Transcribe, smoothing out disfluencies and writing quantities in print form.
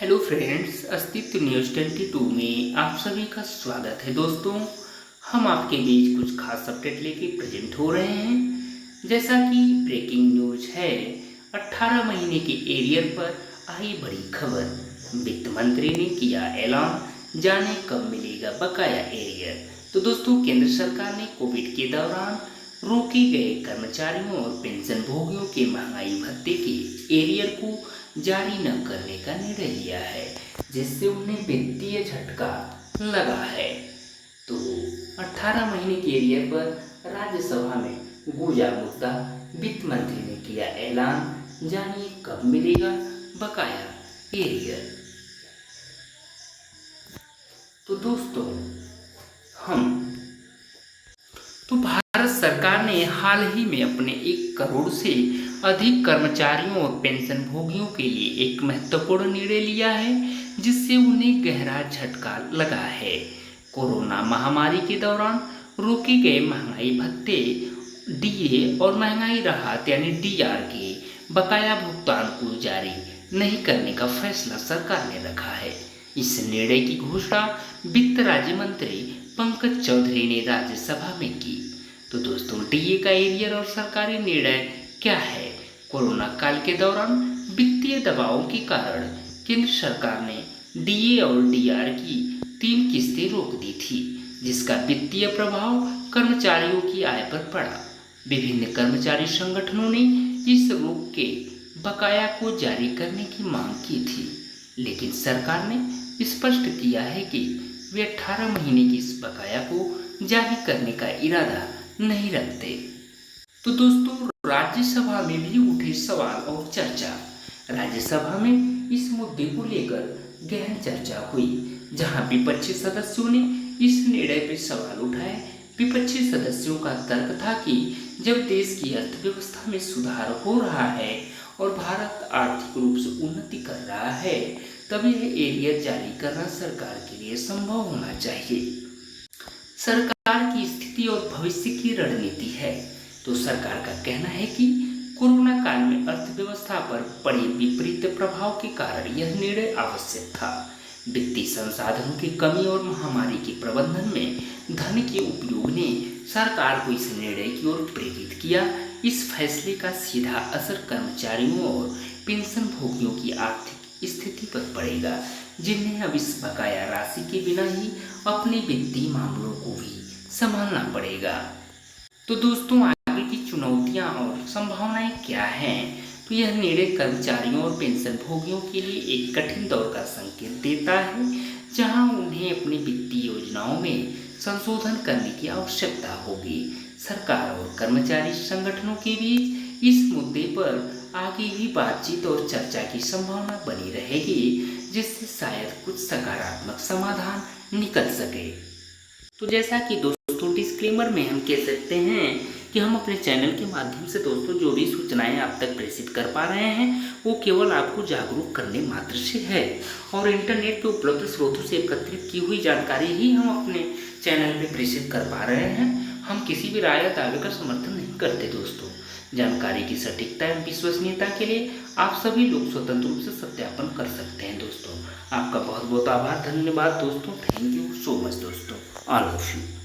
Hello friends, अस्तित्व news 22 में आप सभी का स्वागत है। दोस्तों, हम आपके बीच कुछ खास अपडेट लेके प्रेजेंट हो रहे हैं। जैसा कि ब्रेकिंग न्यूज है, 18 महीने के एरियर पर आई बड़ी खबर। वित्त मंत्री ने किया ऐलान, जाने कब मिलेगा बकाया एरियर। तो दोस्तों, केंद्र सरकार ने कोविड के दौरान रोके गए कर्मचारियों और पेंशन भोगियों के महंगाई भत्ते के एरियर को जारी न करने का निर्णय लिया है, जिससे उन्हें वित्तीय झटका लगा है। तो 18 महीने के एरियर पर राज्यसभा में गूंजा मुद्दा, वित्त मंत्री ने किया ऐलान, जानिए कब मिलेगा बकाया एरियर। तो दोस्तों, हम तो भारत सरकार ने हाल ही में अपने 1 करोड़ से अधिक कर्मचारियों और पेंशन भोगियों के लिए एक महत्वपूर्ण निर्णय लिया है, जिससे उन्हें गहरा झटका लगा है। कोरोना महामारी के दौरान रोके गए महंगाई भत्ते, डीए और महंगाई राहत यानी डीआर के बकाया भुगतान को जारी नहीं करने का फैसला सरकार ने रखा है। इस निर्णय की घोषणा वित्त राज्य मंत्री पंकज चौधरी ने राज्यसभा में की। तो दोस्तों, डीए का एरियर और सरकारी निर्णय क्या है? कोरोना काल के दौरान वित्तीय दबाव के कारण केंद्र सरकार ने डीए और डीआर की 3 किस्तें रोक दी थी, जिसका वित्तीय प्रभाव कर्मचारियों की आय पर पड़ा। विभिन्न कर्मचारी संगठनों ने इस रोक के बकाया को जारी करने की मांग की थी, लेकिन सरकार ने स्पष्ट किया है कि वे 18 महीने की इस बकाया को जारी करने का इरादा नहीं रखते। तो दोस्तों, राज्यसभा में भी उठे सवाल और चर्चा। राज्यसभा में इस मुद्दे को लेकर गहन चर्चा हुई, जहां विपक्षी सदस्यों ने इस निर्णय पर सवाल उठाए। विपक्षी सदस्यों का तर्क था कि जब देश की अर्थव्यवस्था में सुधार हो रहा है और भारत आर्थिक रूप से उन्नति कर रहा है, तब यह एरियर जारी करना सरकार के लिए संभव होना चाहिए। सरकार की स्थिति और भविष्य की रणनीति है। तो सरकार का कहना है कि कोरोना काल में अर्थव्यवस्था पर पड़े विपरीत प्रभाव के कारण यह निर्णय आवश्यक था। वित्तीय संसाधनों की कमी और महामारी के प्रबंधन में धन के उपयोग ने सरकार को इस निर्णय की ओर प्रेरित किया। इस फैसले का सीधा असर कर्मचारियों और पेंशन भोगियों की आर्थिक स्थिति पर पड़ेगा, जिन्हें अब इस बकाया राशि के बिना ही अपने वित्तीय मामलों को भी संभालना पड़ेगा। तो दोस्तों, आगे की चुनौतियां और संभावनाएं क्या हैं? तो यह निर्णय कर्मचारियों और पेंशन भोगियों के लिए एक कठिन दौर का संकेत देता है, जहां उन्हें अपनी वित्तीय योजनाओं में संशोधन करने की आवश्यकता होगी। सरकार और कर्मचारी संगठनों के बीच इस मुद्दे पर आगे भी बातचीत और चर्चा की संभावना बनी रहेगी, जिससे शायद कुछ सकारात्मक समाधान निकल सके। तो जैसा कि दोस्तों, डिस्क्लेमर में हम कह सकते हैं कि हम अपने चैनल के माध्यम से दोस्तों जो भी सूचनाएं आप तक प्रेषित कर पा रहे हैं, वो केवल आपको जागरूक करने मात्र से है, और इंटरनेट पे उपलब्ध स्रोतों से एकत्रित की हुई जानकारी ही हम अपने चैनल पे प्रेषित कर पा रहे हैं। हम किसी भी राय या दावे का समर्थन नहीं करते। दोस्तों, जानकारी की सटीकता एवं विश्वसनीयता के लिए आप सभी लोग स्वतंत्र रूप से सत्यापन कर सकते हैं। दोस्तों, आपका बहुत बहुत आभार, धन्यवाद दोस्तों। थैंक यू सो मच दोस्तों, ऑल ऑफ यू।